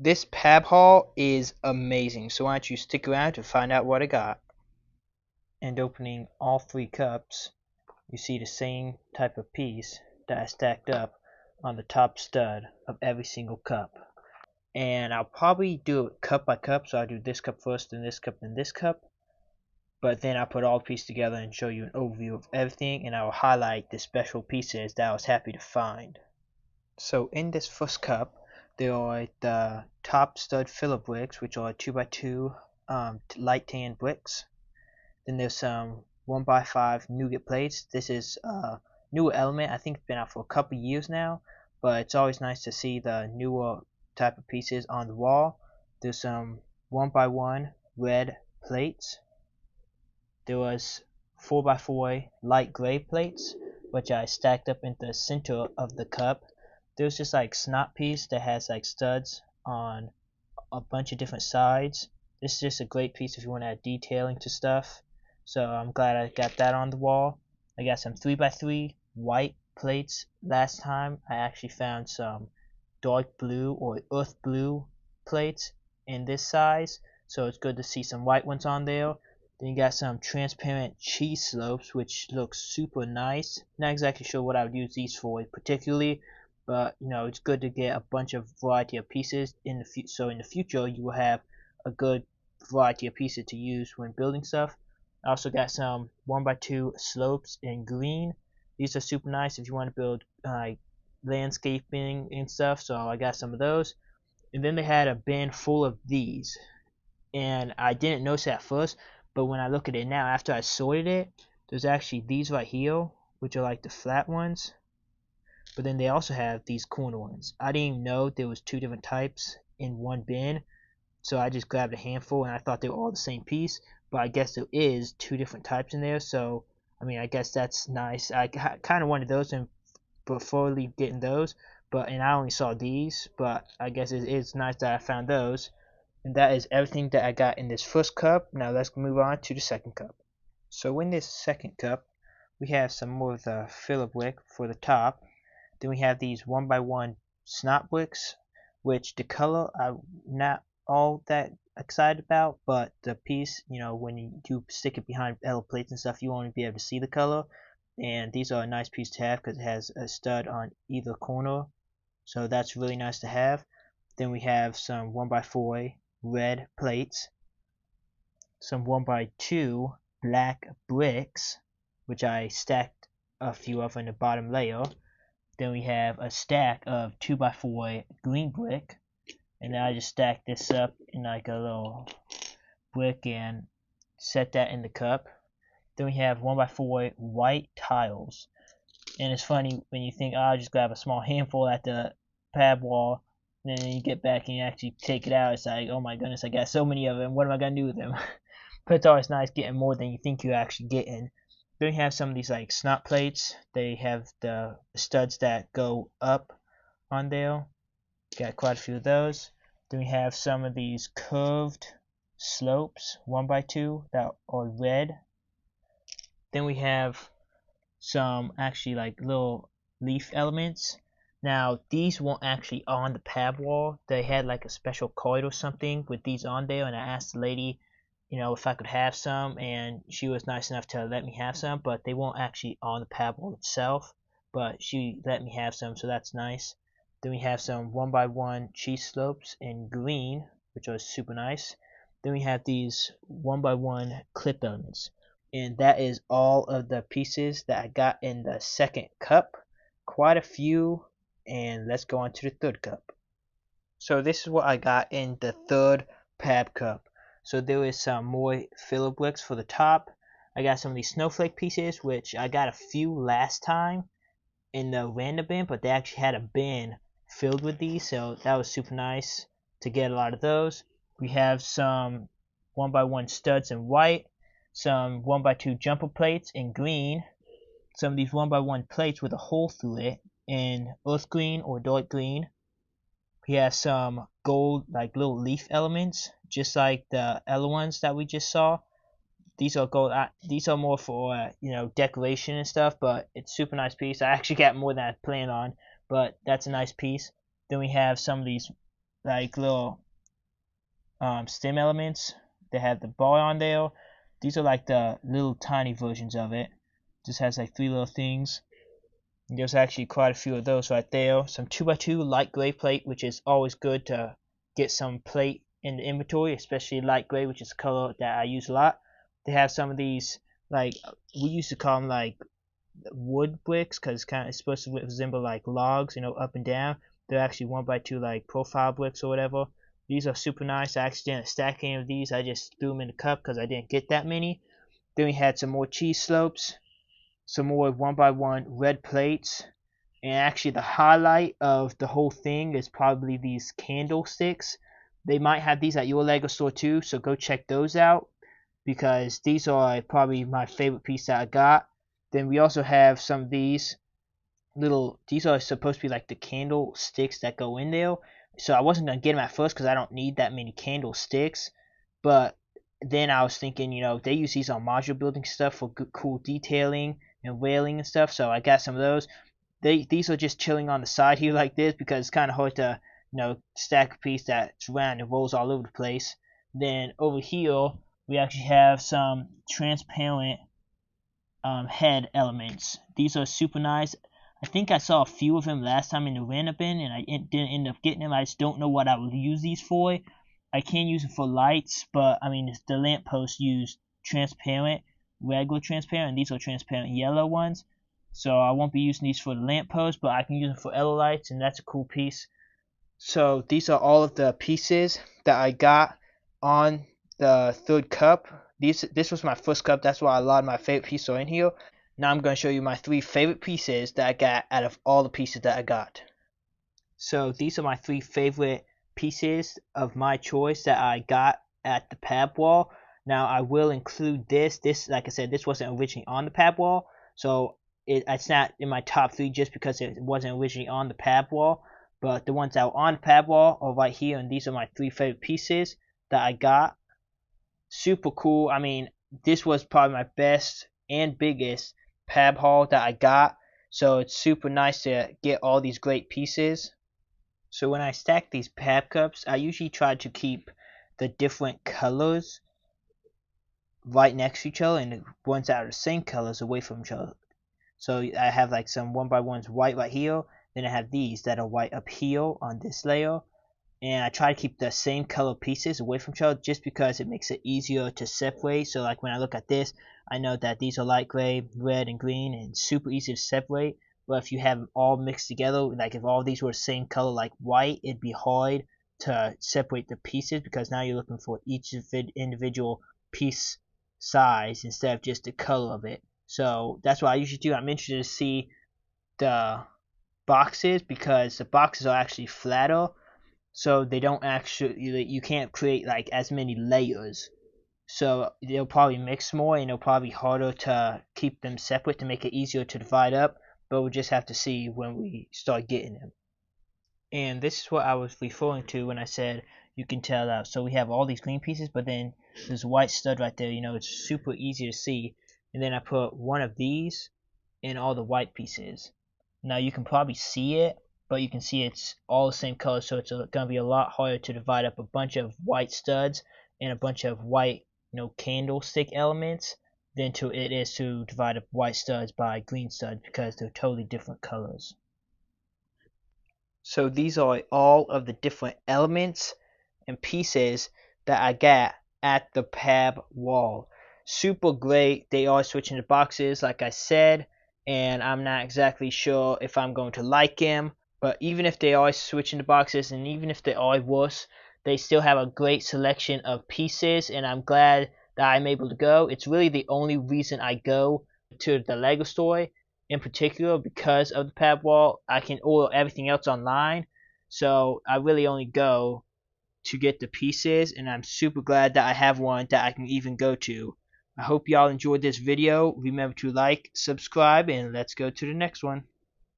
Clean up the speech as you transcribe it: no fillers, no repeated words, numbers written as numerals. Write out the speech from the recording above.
This Pab haul is amazing, so why don't you stick around to find out what I got. And opening all three cups, you see the same type of piece that I stacked up on the top stud of every single cup. And I'll probably do it cup by cup, so I'll do this cup first, then this cup, then this cup. But then I'll put all the pieces together and show you an overview of everything, and I'll highlight the special pieces that I was happy to find. So in this first cup, there are the top stud filler bricks, which are 2x2 light tan bricks. Then there's some 1x5 nougat plates. This is a newer element. I think it's been out for a couple years now, but it's always nice to see the newer type of pieces on the wall. There's some 1x1 red plates. There was 4x4 light gray plates, which I stacked up in the center of the cup. There's just like snot piece that has like studs on a bunch of different sides. This is just a great piece if you want to add detailing to stuff. So I'm glad I got that on the wall. I got some 3x3 white plates. Last time I actually found some dark blue or earth blue plates in this size. So it's good to see some white ones on there. Then you got some transparent cheese slopes, which looks super nice. Not exactly sure what I would use these for particularly, but it's good to get a bunch of variety of pieces in the so in the future you will have a good variety of pieces to use when building stuff. I also got some 1x2 slopes in green. These are super nice if you want to build landscaping and stuff, so I got some of those. And then they had a bin full of these, and I didn't notice it at first, but when I look at it now after I sorted it, there's actually these right here, which are like the flat ones. But then they also have these corner ones. I didn't even know there was two different types in one bin, so I just grabbed a handful and I thought they were all the same piece. But I guess there is two different types in there, so I guess that's nice. I kind of wanted those and before getting those, and I only saw these, but I guess it is nice that I found those. And that is everything that I got in this first cup. Now let's move on to the second cup. So in this second cup, we have some more of the filler brick for the top. Then we have these 1x1 snot bricks, which the color I'm not all that excited about, but the piece, when you do stick it behind L plates and stuff, you won't be able to see the color. And these are a nice piece to have because it has a stud on either corner, so that's really nice to have. Then we have some 1x4 red plates, some 1x2 black bricks, which I stacked a few of in the bottom layer. Then we have a stack of 2x4 green brick, and then I just stacked this up in like a little brick and set that in the cup. Then we have 1x4 white tiles, and it's funny when you think, I'll just grab a small handful at the pad wall, and then you get back and you actually take it out. It's like, oh my goodness, I got so many of them. What am I gonna do with them? But it's always nice getting more than you think you're actually getting. Then we have some of these like snot plates. They have the studs that go up on there. Got quite a few of those. Then we have some of these curved slopes, 1x2 that are red. Then we have some actually like little leaf elements. Now these weren't actually on the pad wall. They had like a special card or something with these on there, and I asked the lady if I could have some, and she was nice enough to let me have some, but they weren't actually on the pad wall itself, but she let me have some, so that's nice. Then we have some 1x1 cheese slopes in green, which are super nice. Then we have these 1x1 clip elements, and that is all of the pieces that I got in the second cup. Quite a few, and let's go on to the third cup. So this is what I got in the third pad cup. So there is some more filler bricks for the top. I got some of these snowflake pieces, which I got a few last time in the random bin, but they actually had a bin filled with these, so that was super nice to get a lot of those. We have some 1x1 studs in white, some 1x2 jumper plates in green, some of these 1x1 plates with a hole through it in earth green or dark green. We have some gold like little leaf elements, just like the other ones that we just saw. These are gold. These are more for decoration and stuff, but it's super nice piece. I actually got more than I planned on, but that's a nice piece. Then we have some of these like little stem elements. They have the bar on there. These are like the little tiny versions of it. Just has like 3 little things. And there's actually quite a few of those right there. Some 2x2 light gray plate, which is always good to get some plate in the inventory, especially light gray, which is a color that I use a lot. They have some of these, like we used to call them like wood bricks, because it's supposed to resemble like logs, you know, up and down. They're actually 1x2 like profile bricks or whatever. These are super nice. I actually didn't stack any of these. I just threw them in the cup because I didn't get that many. Then we had some more cheese slopes, some more 1x1 red plates, and actually the highlight of the whole thing is probably these candlesticks. They might have these at your Lego store too, so go check those out, because these are probably my favorite piece that I got. Then we also have some of these these are supposed to be like the candlesticks that go in there. So I wasn't going to get them at first because I don't need that many candlesticks. But then I was thinking, you know, they use these on modular building stuff for good, cool detailing and railing and stuff. So I got some of those. These are just chilling on the side here like this because it's kind of hard to, you know, stack a piece that's round and rolls all over the place. Then over here we actually have some transparent head elements. These are super nice. I think I saw a few of them last time in the random bin, and I didn't end up getting them. I just don't know what I would use these for. I can use them for lights, but I mean, the lampposts use transparent, regular transparent, and these are transparent yellow ones. So I won't be using these for the lamppost, but I can use them for LED lights, and that's a cool piece. So these are all of the pieces that I got on the third cup. This was my first cup. That's why a lot of my favorite pieces are in here. Now I'm going to show you my 3 favorite pieces that I got out of all the pieces that I got. So these are my 3 favorite pieces of my choice that I got at the pad wall. Now I will include this. Like I said, this wasn't originally on the pad wall, so it's not in my top 3 just because it wasn't originally on the pad wall. But the ones that were on the pad wall are right here, and these are my 3 favorite pieces that I got. Super cool. I mean, this was probably my best and biggest pad haul that I got, so it's super nice to get all these great pieces. So when I stack these pad cups, I usually try to keep the different colors right next to each other and the ones that are the same colors away from each other. So I have like some 1x1s white right here, then I have these that are white up here on this layer, and I try to keep the same color pieces away from each other just because it makes it easier to separate. So like when I look at this, I know that these are light gray, red, and green, and super easy to separate. But if you have them all mixed together, like if all these were the same color like white, it'd be hard to separate the pieces because now you're looking for each individual piece size instead of just the color of it. So that's what I usually do. I'm interested to see the boxes because the boxes are actually flatter, so they don't actually, you can't create like as many layers, so they'll probably mix more and it'll probably be harder to keep them separate to make it easier to divide up, but we'll just have to see when we start getting them. And this is what I was referring to when I said you can tell out. So we have all these green pieces, but then there's a white stud right there, you know, it's super easy to see. And then I put one of these in all the white pieces. Now you can probably see it, but you can see it's all the same color, so it's going to be a lot harder to divide up a bunch of white studs and a bunch of white, you know, candlestick elements than it is to divide up white studs by green studs because they're totally different colors. So these are all of the different elements and pieces that I got at the pad wall. Super great. They are switching the boxes like I said, and I'm not exactly sure if I'm going to like them. But even if they are switching the boxes and even if they are worse, they still have a great selection of pieces, and I'm glad that I'm able to go. It's really the only reason I go to the Lego store in particular, because of the pad wall. I can order everything else online, so I really only go to get the pieces, and I'm super glad that I have one that I can even go to. I hope y'all enjoyed this video. Remember to like, subscribe, and let's go to the next one.